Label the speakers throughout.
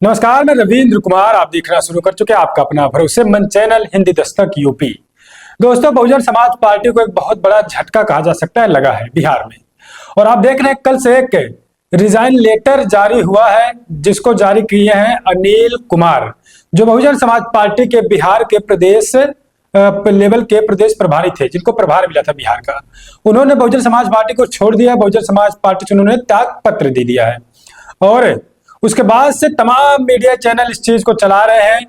Speaker 1: नमस्कार, मैं रविंद्र कुमार। आप देखना शुरू कर चुके हैं आपका अपना भरोसेमंद चैनल हिंदी दस्तक यूपी। दोस्तों, बहुजन समाज पार्टी को एक बहुत बड़ा झटका कहा जा सकता है लगा है बिहार में। और आप देख रहे हैं कल से एक रिजाइन लेटर जारी हुआ है, जिसको जारी किए हैं अनिल कुमार, जो बहुजन समाज पार्टी के बिहार के प्रदेश लेवल के प्रदेश प्रभारी थे, जिनको प्रभार मिला था बिहार का। उन्होंने बहुजन समाज पार्टी को छोड़ दिया। बहुजन समाज पार्टी से उन्होंने त्याग पत्र दे दिया है और उसके बाद से तमाम मीडिया चैनल इस चीज को चला रहे हैं।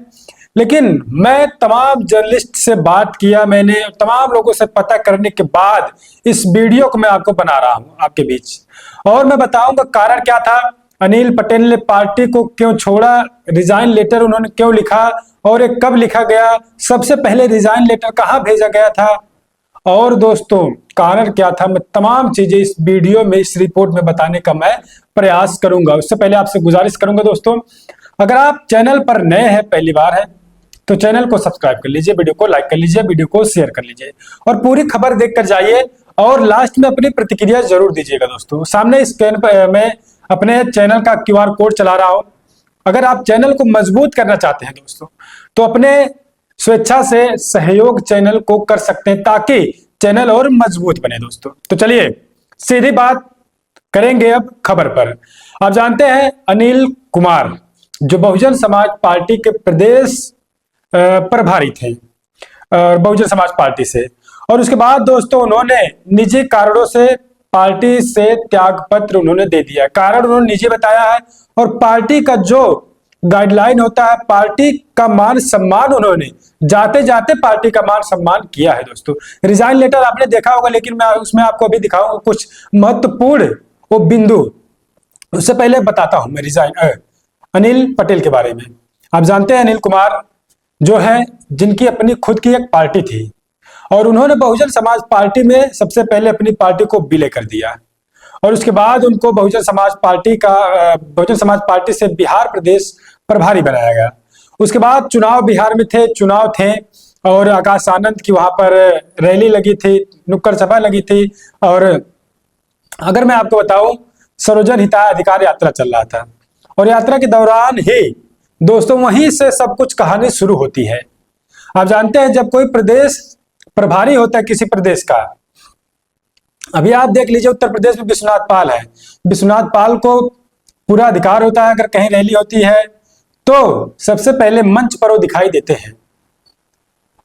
Speaker 1: लेकिन मैं तमाम जर्नलिस्ट से बात किया, मैंने तमाम लोगों से पता करने के बाद इस वीडियो को मैं आपको बना रहा हूं आपके बीच, और मैं बताऊंगा कारण क्या था, अनिल पटेल ने पार्टी को क्यों छोड़ा, रिजाइन लेटर उन्होंने क्यों लिखा और ये कब लिखा गया, सबसे पहले रिजाइन लेटर कहां भेजा गया था, और दोस्तों कारण क्या था। मैं तमाम चीजें इस वीडियो में, इस रिपोर्ट में बताने का मैं प्रयास करूंगा। उससे पहले आपसे गुजारिश करूंगा दोस्तों, अगर आप चैनल पर नए हैं, पहली बार है, तो चैनल को सब्सक्राइब कर लीजिए, वीडियो को लाइक कर लीजिए, वीडियो को शेयर कर लीजिए और पूरी खबर देखकर जाइए और लास्ट में अपनी प्रतिक्रिया जरूर दीजिएगा। दोस्तों, सामने स्क्रीन पर मैं अपने चैनल का QR कोड चला रहा हूं। अगर आप चैनल को मजबूत करना चाहते हैं दोस्तों, तो अपने स्वेच्छा से सहयोग चैनल को कर सकते हैं, ताकि चैनल और मजबूत बने। दोस्तों, तो चलिए सीधी बात करेंगे अब खबर पर। आप जानते हैं अनिल कुमार, जो बहुजन समाज पार्टी के प्रदेश प्रभारी थे बहुजन समाज पार्टी से, और उसके बाद दोस्तों उन्होंने निजी कारणों से पार्टी से त्याग पत्र उन्होंने दे दिया। कारण उन्होंने निजी बताया है, और पार्टी का जो गाइडलाइन होता है, पार्टी का मान सम्मान, उन्होंने जाते जाते पार्टी का मान सम्मान किया है। दोस्तों, रिजाइन लेटर आपने देखा होगा, लेकिन मैं उसमें आपको अभी दिखाऊंगा कुछ महत्वपूर्ण वो बिंदु। उससे पहले बताता हूं मैं अनिल पटेल के बारे में। आप जानते हैं अनिल कुमार जो है, जिनकी अपनी खुद की एक पार्टी थी, और उन्होंने बहुजन समाज पार्टी में सबसे पहले अपनी पार्टी को विलय कर दिया, और उसके बाद उनको बहुजन समाज पार्टी से बिहार प्रदेश प्रभारी बनाया गया। उसके बाद चुनाव बिहार में थे, चुनाव थे, और आकाश आनंद की वहां पर रैली लगी थी, नुक्कड़ सभा लगी थी, और अगर मैं आपको बताऊं, सर्वजन हिताधिकार यात्रा चल रहा था, और यात्रा के दौरान ही दोस्तों वहीं से सब कुछ कहानी शुरू होती है। आप जानते हैं, जब कोई प्रदेश प्रभारी होता है किसी प्रदेश का, अभी आप देख लीजिए उत्तर प्रदेश में विश्वनाथ पाल है, विश्वनाथ पाल को पूरा अधिकार होता है, अगर कहीं रैली होती है तो सबसे पहले मंच पर वो दिखाई देते हैं।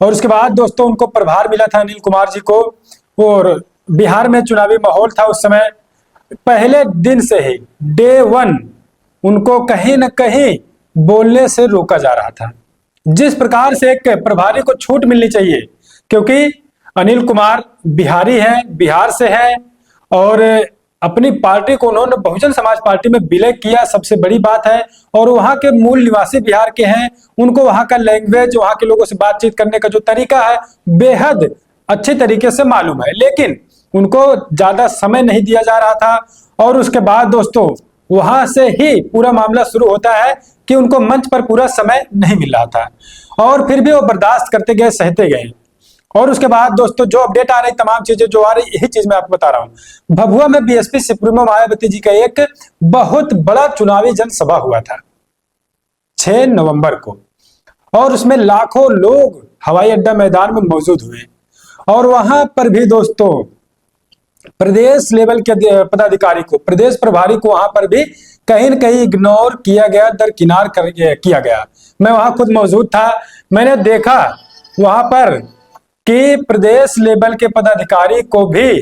Speaker 1: और उसके बाद दोस्तों उनको प्रभार मिला था अनिल कुमार जी को, और बिहार में चुनावी माहौल था उस समय। पहले दिन से ही डे 1 उनको कहीं ना कहीं बोलने से रोका जा रहा था। जिस प्रकार से एक प्रभारी को छूट मिलनी चाहिए, क्योंकि अनिल कुमार बिहारी है, बिहार से है, और अपनी पार्टी को उन्होंने बहुजन समाज पार्टी में विलय किया, सबसे बड़ी बात है। और वहां के मूल निवासी बिहार के हैं, उनको वहां का लैंग्वेज, वहां के लोगों से बातचीत करने का जो तरीका है, बेहद अच्छे तरीके से मालूम है, लेकिन उनको ज्यादा समय नहीं दिया जा रहा था। और उसके बाद दोस्तों वहां से ही पूरा मामला शुरू होता है कि उनको मंच पर पूरा समय नहीं मिल रहा था, और फिर भी वो बर्दाश्त करते गए, सहते गए। और उसके बाद दोस्तों जो अपडेट आ रही, तमाम चीजें जो आ रही, यही चीज मैं आपको बता रहा हूं। भभुआ में बीएसपी सुप्रीमो मायावती जी का एक बहुत बड़ा चुनावी जनसभा हुआ था 6 नवंबर को, और उसमें लाखों लोग हवाई अड्डा मैदान में मौजूद हुए। और वहां पर भी दोस्तों प्रदेश लेवल के पदाधिकारी को, प्रदेश प्रभारी को वहां पर भी कहीं न कहीं इग्नोर किया गया, दरकिनार किया गया। मैं वहां खुद मौजूद था, मैंने देखा वहां पर कि प्रदेश लेवल के पदाधिकारी को भी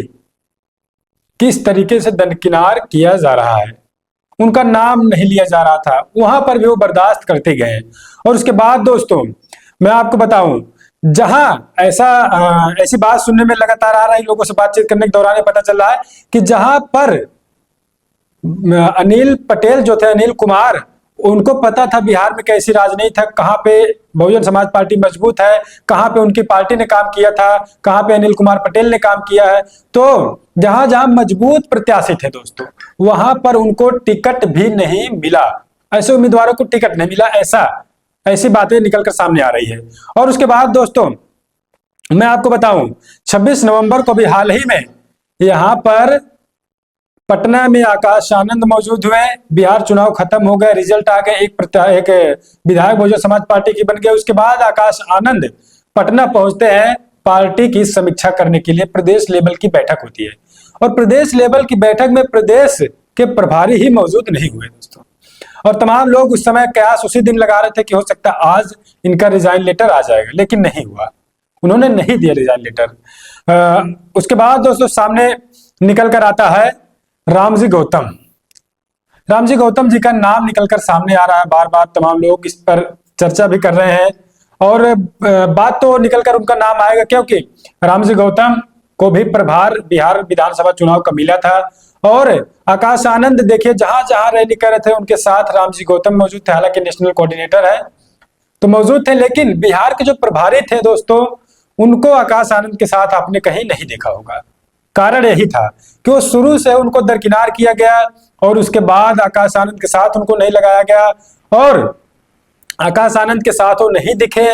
Speaker 1: किस तरीके से दरकिनार किया जा रहा है, उनका नाम नहीं लिया जा रहा था, वहां पर भी वो बर्दाश्त करते गए। और उसके बाद दोस्तों मैं आपको बताऊं, जहां ऐसी बात सुनने में लगातार आ रहा है, लोगों से बातचीत करने के दौरान पता चल रहा है कि जहां पर अनिल पटेल जो थे, अनिल कुमार, उनको पता था बिहार में कैसी राजनीति है, कहां पे बहुजन समाज पार्टी मजबूत है, कहां पे उनकी पार्टी ने काम किया था, कहां पे अनिल कुमार पटेल ने काम किया है, तो जहां जहां मजबूत प्रत्याशी थे दोस्तों, वहां पर उनको टिकट भी नहीं मिला, ऐसे उम्मीदवारों को टिकट नहीं मिला, ऐसी बातें निकलकर सामने आ रही है। और उसके बाद दोस्तों मैं आपको बताऊं, 26 नवंबर को भी हाल ही में यहां पर पटना में आकाश आनंद मौजूद हुए। बिहार चुनाव खत्म हो गए, रिजल्ट आ गए, एक विधायक बहुजन समाज पार्टी की बन गए। उसके बाद आकाश आनंद पटना पहुंचते हैं पार्टी की समीक्षा करने के लिए। प्रदेश लेवल की बैठक होती है और प्रदेश लेवल की बैठक में प्रदेश के प्रभारी ही मौजूद नहीं हुए दोस्तों। और तमाम लोग उस समय कयास उसी दिन लगा रहे थे कि हो सकता है आज इनका रिजाइन लेटर आ जाएगा, लेकिन नहीं हुआ, उन्होंने नहीं दिया रिजाइन लेटर। उसके बाद दोस्तों सामने निकल कर आता है रामजी गौतम। रामजी गौतम जी का नाम निकलकर सामने आ रहा है, बार बार तमाम लोग इस पर चर्चा भी कर रहे हैं और बात तो निकलकर उनका नाम आएगा, क्योंकि रामजी गौतम को भी प्रभार बिहार विधानसभा चुनाव का मिला था। और आकाश आनंद देखिए जहां जहां रैली कर रहे थे उनके साथ रामजी गौतम मौजूद थे, हालांकि नेशनल कोऑर्डिनेटर है तो मौजूद थे, लेकिन बिहार के जो प्रभारी थे दोस्तों उनको आकाश आनंद के साथ आपने कहीं नहीं देखा होगा। कारण यही था कि वो शुरू से उनको दरकिनार किया गया और उसके बाद आकाश आनंद के साथ उनको नहीं लगाया गया और आकाश आनंद के साथ वो नहीं दिखे।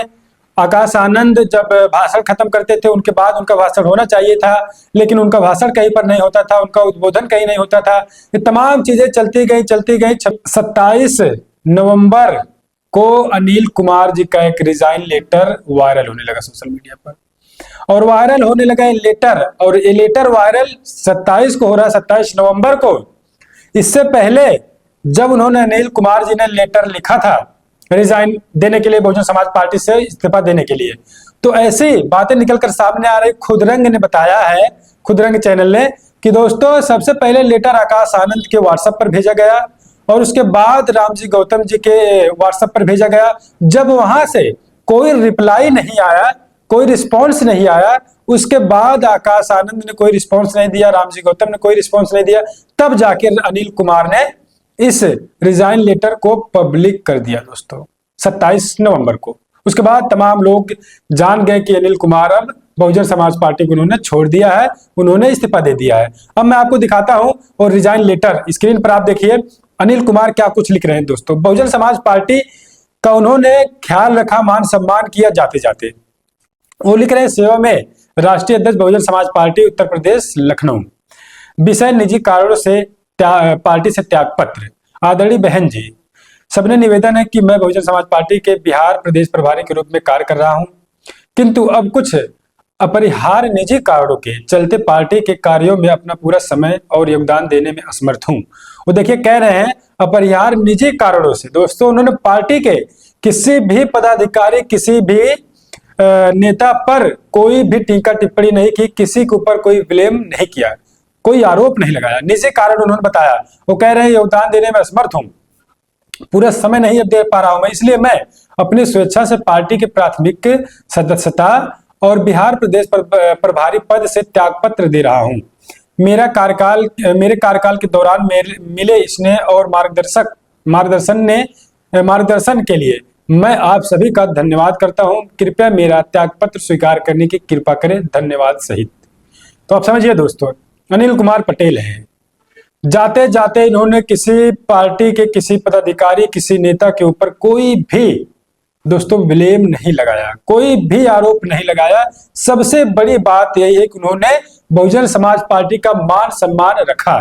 Speaker 1: आकाश आनंद जब भाषण खत्म करते थे उनके बाद उनका भाषण होना चाहिए था, लेकिन उनका भाषण कहीं पर नहीं होता था, उनका उद्बोधन कहीं नहीं होता था। ये तमाम चीजें चलती गई 27 नवंबर को अनिल कुमार जी का एक रिजाइन लेटर वायरल होने लगा सोशल मीडिया पर, और वायरल होने लगा ये लेटर। और ये लेटर वायरल 27 को हो रहा है, 27 नवंबर को। इससे पहले जब उन्होंने अनिल कुमार जी ने लेटर लिखा था रिजाइन देने के लिए, बहुजन समाज पार्टी से इस्तीफा देने के लिए, तो ऐसी बातें निकलकर सामने आ रही। खुदरंग ने बताया है, खुदरंग चैनल ने, कि दोस्तों सबसे पहले लेटर आकाश आनंद के व्हाट्सएप पर भेजा गया और उसके बाद रामजी गौतम जी के व्हाट्सएप पर भेजा गया। जब वहां से कोई रिप्लाई नहीं आया, कोई रिस्पॉन्स नहीं आया, उसके बाद आकाश आनंद ने कोई रिस्पॉन्स नहीं दिया, रामजी गौतम ने कोई रिस्पॉन्स नहीं दिया, तब जाके अनिल कुमार ने इस रिजाइन लेटर को पब्लिक कर दिया दोस्तों 27 नवंबर को। उसके बाद तमाम लोग जान गए कि अनिल कुमार अब बहुजन समाज पार्टी को उन्होंने छोड़ दिया है, उन्होंने इस्तीफा दे दिया है। अब मैं आपको दिखाता हूं और रिजाइन लेटर स्क्रीन पर आप देखिए अनिल कुमार क्या कुछ लिख रहे हैं दोस्तों। बहुजन समाज पार्टी का उन्होंने ख्याल रखा, मान सम्मान किया जाते जाते। वो लिख रहे हैं सेवा में राष्ट्रीय अध्यक्ष बहुजन समाज पार्टी उत्तर प्रदेश लखनऊ, विषय निजी कारणों से पार्टी से त्याग पत्र। आदरणीय बहन जी, सबने निवेदन है कि मैं बहुजन समाज पार्टी के बिहार प्रदेश प्रभारी के रूप में कार्य कर रहा हूं, किंतु अब कुछ अपरिहार्य निजी कारणों के चलते पार्टी के कार्यों में अपना पूरा समय और योगदान देने में असमर्थ हूं। वो देखिए कह रहे हैं अपरिहार्य निजी कारणों से। दोस्तों उन्होंने पार्टी के किसी भी पदाधिकारी, किसी भी नेता पर कोई भी टीका टिप्पणी नहीं की, किसी के ऊपर कोई ब्लेम नहीं किया, कोई आरोप नहीं लगाया, निजी कारण उन्होंने बताया। वो कह रहे हैं योगदान देने में असमर्थ हूं, पूरा समय नहीं दे पा रहा हूं मैं, इसलिए मैं अपनी स्वेच्छा से पार्टी के प्राथमिक सदस्यता और बिहार प्रदेश प्रभारी पद से त्यागपत्र दे रहा हूं। मेरे कार्यकाल के दौरान मिले स्नेह और मार्गदर्शन के लिए मैं आप सभी का धन्यवाद करता हूं। कृपया मेरा त्यागपत्र स्वीकार करने की कृपा करें, धन्यवाद सहित। तो आप समझिए दोस्तों अनिल कुमार पटेल हैं, जाते जाते इन्होंने किसी पार्टी के किसी पदाधिकारी, किसी नेता के ऊपर कोई भी दोस्तों ब्लेम नहीं लगाया, कोई भी आरोप नहीं लगाया। सबसे बड़ी बात यही है कि उन्होंने बहुजन समाज पार्टी का मान सम्मान रखा।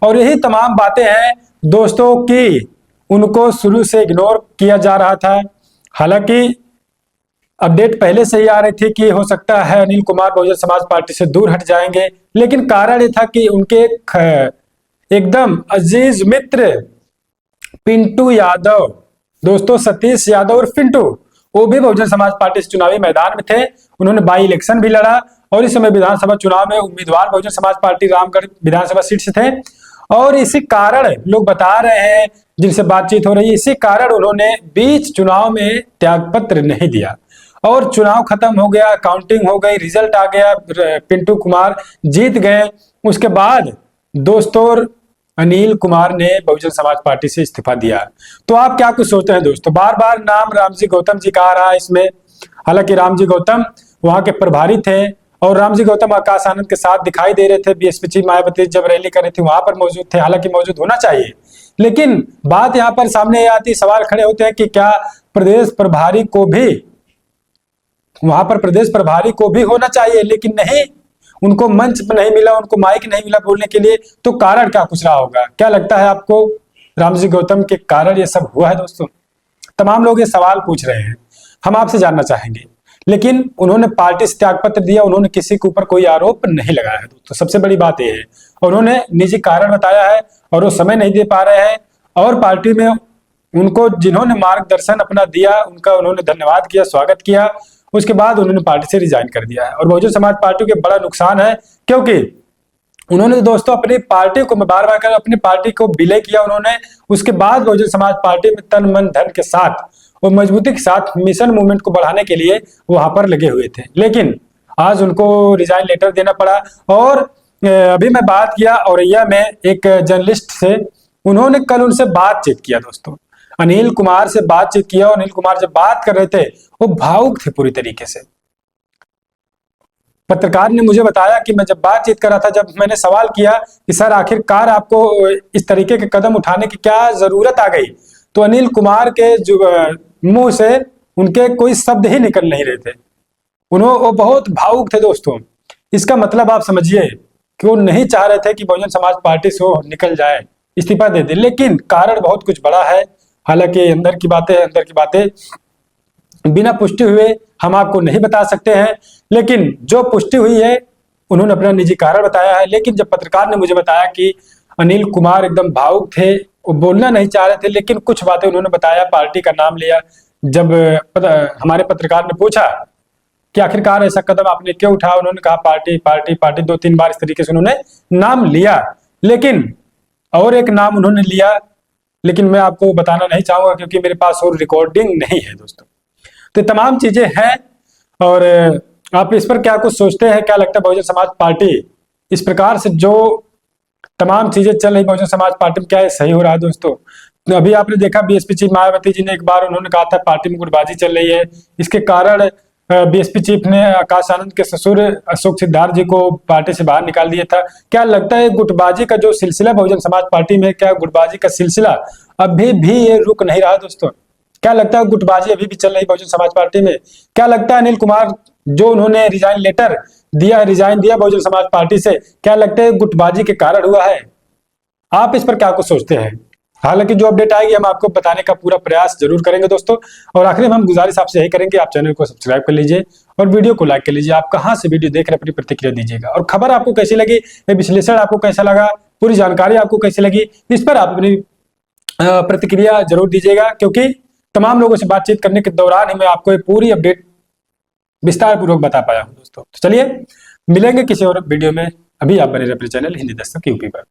Speaker 1: और यही तमाम बातें हैं दोस्तों कि उनको शुरू से इग्नोर किया जा रहा था। हालांकि अपडेट पहले से ही आ रही थी कि हो सकता है अनिल कुमार बहुजन समाज पार्टी से दूर हट जाएंगे, लेकिन कारण ये था कि उनके एकदम अजीज मित्र पिंटू यादव, दोस्तों सतीश यादव और पिंटू, वो भी बहुजन समाज पार्टी से चुनावी मैदान में थे। उन्होंने बाई इलेक्शन भी लड़ा और इस समय विधानसभा चुनाव में उम्मीदवार बहुजन समाज पार्टी रामगढ़ विधानसभा सीट से थे। और इसी कारण लोग बता रहे हैं, जिनसे बातचीत हो रही है, इसी कारण उन्होंने बीच चुनाव में त्यागपत्र नहीं दिया। और चुनाव खत्म हो गया, काउंटिंग हो गई, रिजल्ट आ गया, पिंटू कुमार जीत गए। उसके बाद दोस्तों अनिल कुमार ने बहुजन समाज पार्टी से इस्तीफा दिया। तो आप क्या कुछ सोचते हैं दोस्तों? बार बार नाम रामजी गौतम जी का आ रहा है इसमें। हालांकि रामजी गौतम वहां के प्रभारी थे और रामजी गौतम आकाश आनंद के साथ दिखाई दे रहे थे। बीएसपी चीफ मायावती जब रैली कर रही थी वहां पर मौजूद थे, हालांकि मौजूद होना चाहिए, लेकिन बात यहाँ पर सामने आती, सवाल खड़े होते हैं कि क्या प्रदेश प्रभारी को भी वहां पर प्रदेश प्रभारी को भी होना चाहिए, लेकिन नहीं, उनको मंच नहीं मिला, उनको माइक नहीं मिला बोलने के लिए, तो कारण क्या कुछ रहा होगा? क्या लगता है आपको रामजी गौतम के कारण ये सब हुआ है दोस्तों? तमाम लोग ये सवाल पूछ रहे हैं, हम आपसे जानना चाहेंगे। लेकिन उन्होंने पार्टी से त्यागपत्र दिया, उन्होंने किसी के ऊपर कोई आरोप नहीं लगाया है दोस्तों, सबसे बड़ी बात यह है। उन्होंने निजी कारण बताया है और वो समय नहीं दे पा रहे हैं, और पार्टी में उनको जिन्होंने मार्गदर्शन अपना दिया उनका उन्होंने धन्यवाद किया, स्वागत किया, उसके बाद उन्होंने पार्टी से रिजाइन कर दिया है। और बहुजन समाज पार्टी के बड़ा नुकसान है, क्योंकि उन्होंने दोस्तों अपनी पार्टी को, मैं बार बार कर, अपनी पार्टी को विलय किया उन्होंने, उसके बाद बहुजन समाज पार्टी में तन मन धन के साथ और मजबूती के साथ मिशन मूवमेंट को बढ़ाने के लिए वहां पर लगे हुए थे। लेकिन आज उनको रिजाइन लेटर देना पड़ा। और अभी मैं बात किया औरैया में एक जर्नलिस्ट से, उन्होंने कल उनसे बातचीत किया दोस्तों, अनिल कुमार से बातचीत किया, और अनिल कुमार जब बात कर रहे थे वो भावुक थे पूरी तरीके से। पत्रकार ने मुझे बताया कि मैं जब बातचीत कर रहा था, जब मैंने सवाल किया कि सर आखिरकार आपको इस तरीके के कदम उठाने की क्या जरूरत आ गई, तो अनिल कुमार के मुंह से उनके कोई शब्द ही निकल नहीं रहे थे। वो बहुत भावुक थे दोस्तों। इसका मतलब आप समझिए कि वो नहीं चाह रहे थे कि बहुजन समाज पार्टी से वो निकल जाए, इस्तीफा दे दे। लेकिन कारण बहुत कुछ बड़ा है, हालांकि अंदर की बातें बिना पुष्टि हुए हम आपको नहीं बता सकते हैं, लेकिन जो पुष्टि हुई है उन्होंने अपना निजी कारण बताया है। लेकिन जब पत्रकार ने मुझे बताया कि अनिल कुमार एकदम भावुक थे, वो बोलना नहीं चाह रहे थे, लेकिन कुछ बातें उन्होंने बताया, पार्टी का नाम लिया। जब हमारे पत्रकार ने पूछा कि आखिरकार ऐसा कदम आपने क्यों उठाया, उन्होंने कहा पार्टी पार्टी पार्टी, 2-3 बार इस तरीके से उन्होंने नाम लिया। लेकिन और एक नाम उन्होंने लिया, लेकिन मैं आपको बताना नहीं चाहूंगा क्योंकि मेरे पास और रिकॉर्डिंग नहीं है दोस्तों। तो तमाम चीजें हैं, और आप इस पर क्या कुछ सोचते हैं? क्या लगता है बहुजन समाज पार्टी इस प्रकार से जो तमाम चीजें चल रही बहुजन समाज पार्टी में, क्या ये सही हो रहा है दोस्तों? तो अभी आपने देखा बीएसपी चीफ मायावती जी ने एक बार उन्होंने कहा था पार्टी में गुटबाजी चल रही है, इसके कारण बीएसपी चीफ ने आकाश आनंद के ससुर अशोक सिद्धार्थ जी को पार्टी से बाहर निकाल दिया था। क्या लगता है गुटबाजी का जो सिलसिला बहुजन समाज पार्टी में, क्या गुटबाजी का सिलसिला अभी भी ये रुक नहीं रहा दोस्तों? क्या लगता है गुटबाजी अभी भी चल रही बहुजन समाज पार्टी में? क्या लगता है अनिल कुमार जो उन्होंने रिजाइन लेटर दिया, रिजाइन दिया बहुजन समाज पार्टी से, क्या लगता है गुटबाजी के कारण हुआ है? आप इस पर क्या कुछ सोचते हैं? हालांकि जो अपडेट आएगी हम आपको बताने का पूरा प्रयास जरूर करेंगे दोस्तों। और आखिर में हम गुजारिश आपसे यही करेंगे, आप चैनल को सब्सक्राइब कर लीजिए और वीडियो को लाइक कर लीजिए। आप कहां से वीडियो देख रहे हैं अपनी प्रतिक्रिया दीजिएगा, और खबर आपको कैसी लगी, ये विश्लेषण आपको कैसा लगा, पूरी जानकारी आपको कैसी लगी, इस पर आप अपनी प्रतिक्रिया जरूर दीजिएगा, क्योंकि तमाम लोगों से बातचीत करने के दौरान ही मैं आपको ये पूरी अपडेट विस्तार पूर्वक बता पाया हूं दोस्तों। तो चलिए मिलेंगे किसी और वीडियो में, अभी आप बने रहे अपने चैनल हिंदी दस्तक यूपी पर।